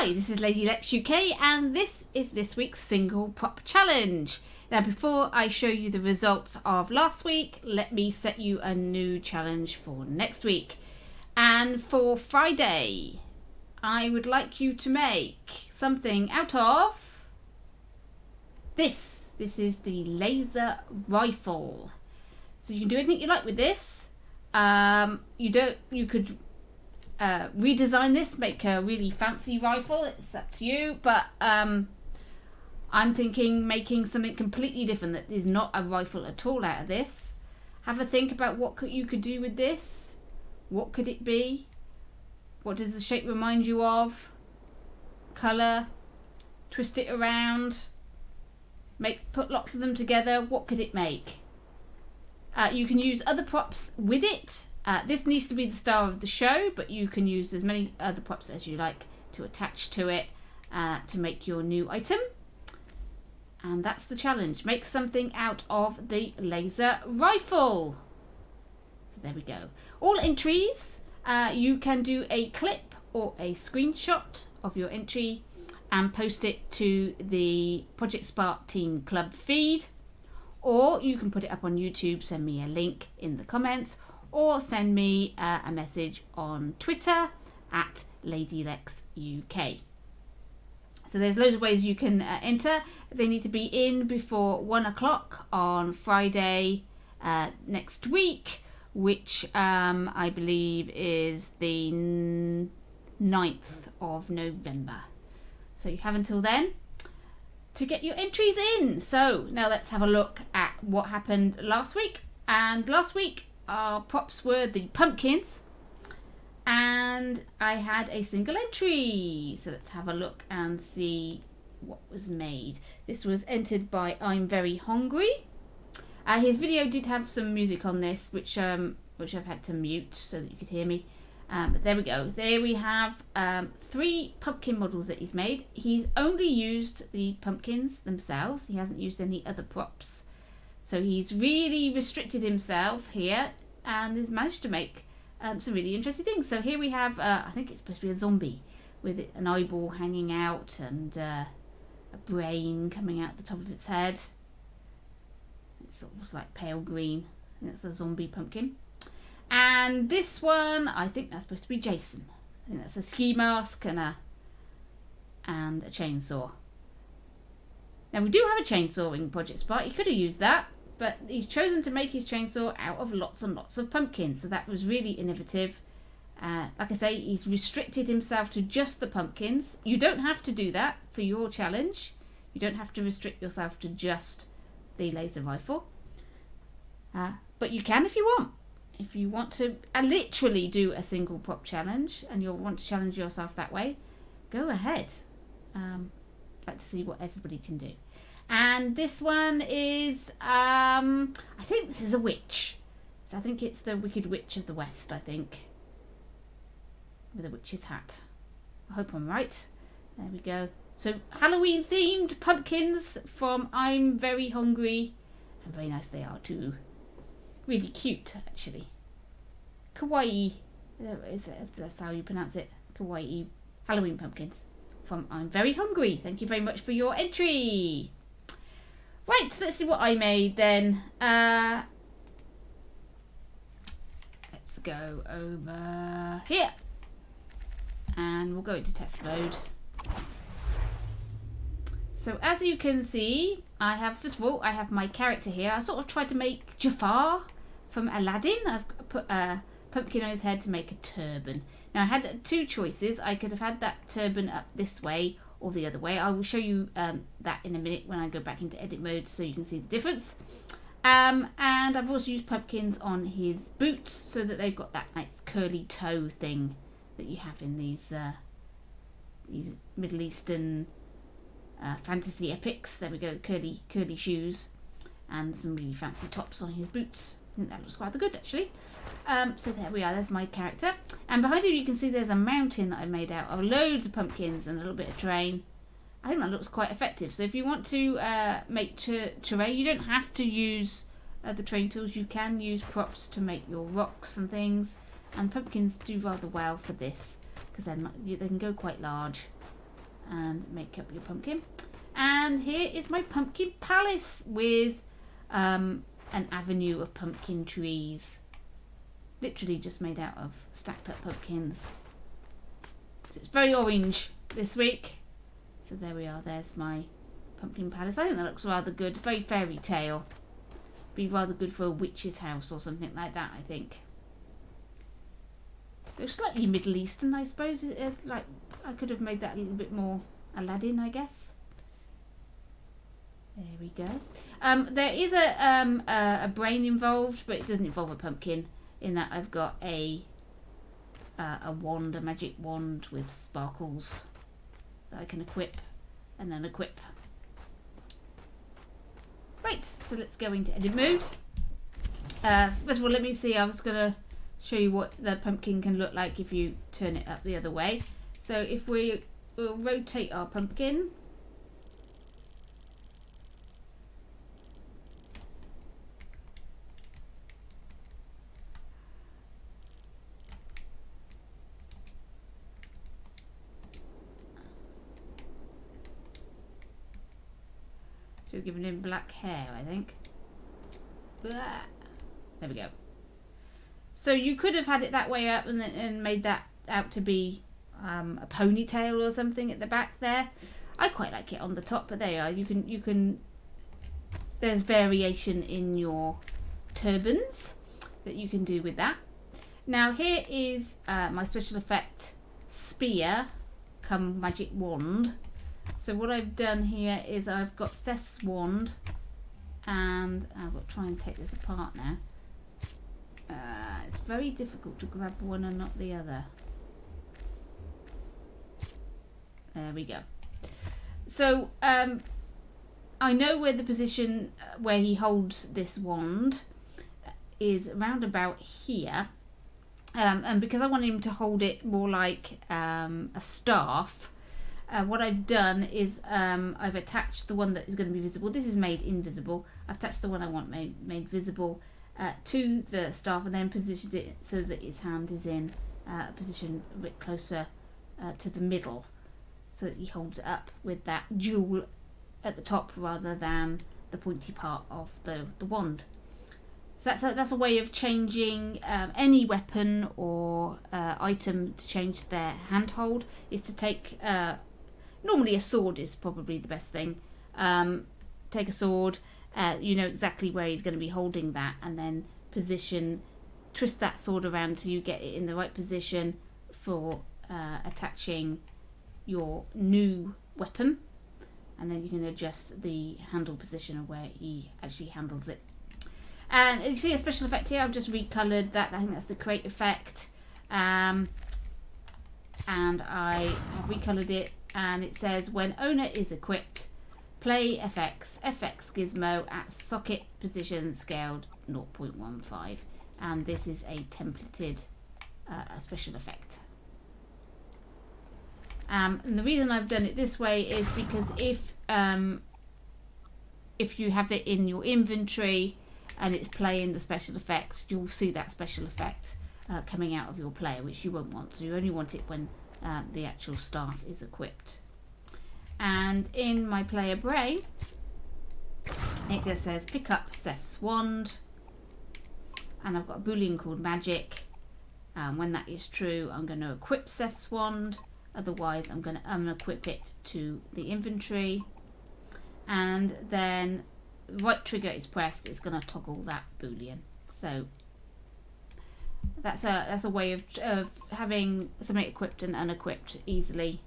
Hi, this is Lady Lex UK and this is this week's single prop challenge. Now before I show you the results of last week, let me set you a new challenge for next week. And for Friday, I would like you to make something out of this. This is the laser rifle. So you can do anything you like with this. You could redesign this, make a really fancy rifle. It's up to you, but I'm thinking making something completely different that is not a rifle at all out of this. Have a think about what you could do with this. What could it be? What does the shape remind you of? Colour. Twist it around. Put lots of them together. What could it make? You can use other props with it. This needs to be the star of the show, but you can use as many other props as you like to attach to it to make your new item. And that's the challenge. Make something out of the laser rifle. So there we go. All entries, you can do a clip or a screenshot of your entry and post it to the Project Spark Team Club feed. Or you can put it up on YouTube, send me a link in the comments, or send me a message on Twitter at LadyLexUK. So there's loads of ways you can enter. They need to be in before 1 o'clock on Friday next week, which I believe is the 9th of November. So you have until then to get your entries in. So now let's have a look at what happened last week. And last week our props were the pumpkins and I had a single entry. So let's have a look and see what was made. This was entered by I'm Very Hungry. His video did have some music on this which I've had to mute so that you could hear me. But there we go. There we have 3 pumpkin models that he's made. He's only used the pumpkins themselves. He hasn't used any other props. So he's really restricted himself here and has managed to make some really interesting things. So here we have, I think it's supposed to be a zombie with an eyeball hanging out and a brain coming out the top of its head. It's almost like pale green. I think that's a zombie pumpkin. And this one, I think that's supposed to be Jason. I think that's a ski mask and a chainsaw. Now we do have a chainsaw in Project Spark. He could have used that, but he's chosen to make his chainsaw out of lots and lots of pumpkins. So that was really innovative. Like I say, he's restricted himself to just the pumpkins. You don't have to do that for your challenge. You don't have to restrict yourself to just the laser rifle. But you can if you want. If you want to literally do a single prop challenge and you'll want to challenge yourself that way, go ahead. Like to see what everybody can do. And this one is, I think this is a witch. So I think it's the Wicked Witch of the West, I think. With a witch's hat. I hope I'm right. There we go. So Halloween themed pumpkins from I'm Very Hungry. And very nice they are too. Really cute, actually. Kawaii. That's how you pronounce it. Kawaii Halloween pumpkins from I'm Very Hungry. Thank you very much for your entry. Right, so let's see what I made then. Let's go over here. And we'll go into test mode. So as you can see, first of all, I have my character here. I sort of tried to make Jafar from Aladdin. I've put a pumpkin on his head to make a turban. Now I had 2 choices. I could have had that turban up this way or the other way. I will show you that in a minute when I go back into edit mode so you can see the difference. And I've also used pumpkins on his boots so that they've got that nice curly toe thing that you have in these Middle Eastern fantasy epics. There we go, curly shoes and some really fancy tops on his boots. I think that looks quite good actually. So there we are, there's my character. And behind him you can see there's a mountain that I made out of loads of pumpkins and a little bit of terrain. I think that looks quite effective. So if you want to make terrain, you don't have to use the terrain tools. You can use props to make your rocks and things. And pumpkins do rather well for this because they can go quite large. and make up your pumpkin. And here is my pumpkin palace with an avenue of pumpkin trees. Literally just made out of stacked up pumpkins. So it's very orange this week. So there we are, there's my pumpkin palace. I think that looks rather good, very fairy tale. Be rather good for a witch's house or something like that, I think. It's slightly Middle Eastern, I suppose. Like I could have made that a little bit more Aladdin, I guess. There we go. There is a brain involved, but it doesn't involve a pumpkin. In that I've got a wand, a magic wand with sparkles that I can equip and then equip. Right, so let's go into edit mode. First of all, let me see. I was going to show you what the pumpkin can look like if you turn it up the other way. So if we'll rotate our pumpkin. Should have given him black hair, I think. Blah. There we go. So you could have had it that way up and made that out to be a ponytail or something at the back there. I quite like it on the top, but there you are. You can. There's variation in your turbans that you can do with that. Now here is my special effect spear, come magic wand. So what I've done here is I've got Seth's wand, and I've got to try and take this apart now. It's very difficult to grab one and not the other. There we go. So I know where the position where he holds this wand is around about here, and because I want him to hold it more like a staff, what I've done is I've attached the one that is going to be visible. This is made invisible. I've attached the one I want made visible to the staff, and then positioned it so that its hand is in a position a bit closer to the middle, so that he holds it up with that jewel at the top rather than the pointy part of the wand. So that's a way of changing any weapon or item to change their handhold, is to take normally a sword is probably the best thing. Take a sword, you know exactly where he's going to be holding that, and then twist that sword around till you get it in the right position for attaching your new weapon, and then you can adjust the handle position of where he actually handles it. And you see a special effect here. I've just recolored that. I think that's the create effect, and I have recolored it, and it says when owner is equipped, play FX gizmo at socket position scaled 0.15, and this is a templated special effect. And the reason I've done it this way is because if you have it in your inventory and it's playing the special effects, you'll see that special effect coming out of your player, which you won't want. So you only want it when the actual staff is equipped. And in my player brain, it just says pick up Seth's wand, and I've got a boolean called magic. When that is true, I'm going to equip Seth's wand. Otherwise, I'm going to unequip it to the inventory, and then the right trigger is pressed. It's going to toggle that boolean. So that's a way of having something equipped and unequipped easily.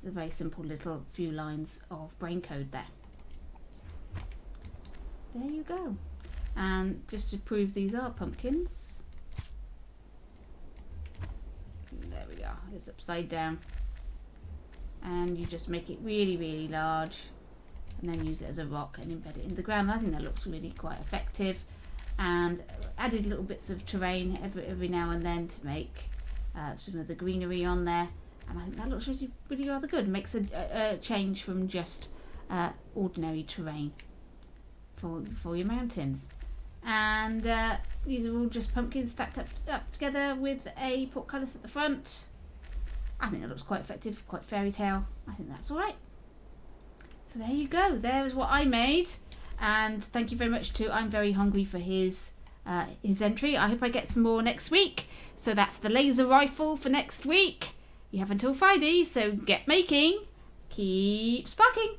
It's a very simple little few lines of brain code there. There you go. And just to prove these are pumpkins, there we go. It's upside down, and you just make it really, really large, and then use it as a rock and embed it in the ground. I think that looks really quite effective, and added little bits of terrain every now and then to make some of the greenery on there, and I think that looks really, really rather good. Makes a change from just ordinary terrain for your mountains. And these are all just pumpkins stacked up together with a portcullis at the front. I think that looks quite effective, quite fairy tale. I think that's all right. So there you go. There is what I made. And thank you very much to I'm Very Hungry for his entry. I hope I get some more next week. So that's the laser rifle for next week. You have until Friday, so get making. Keep sparking.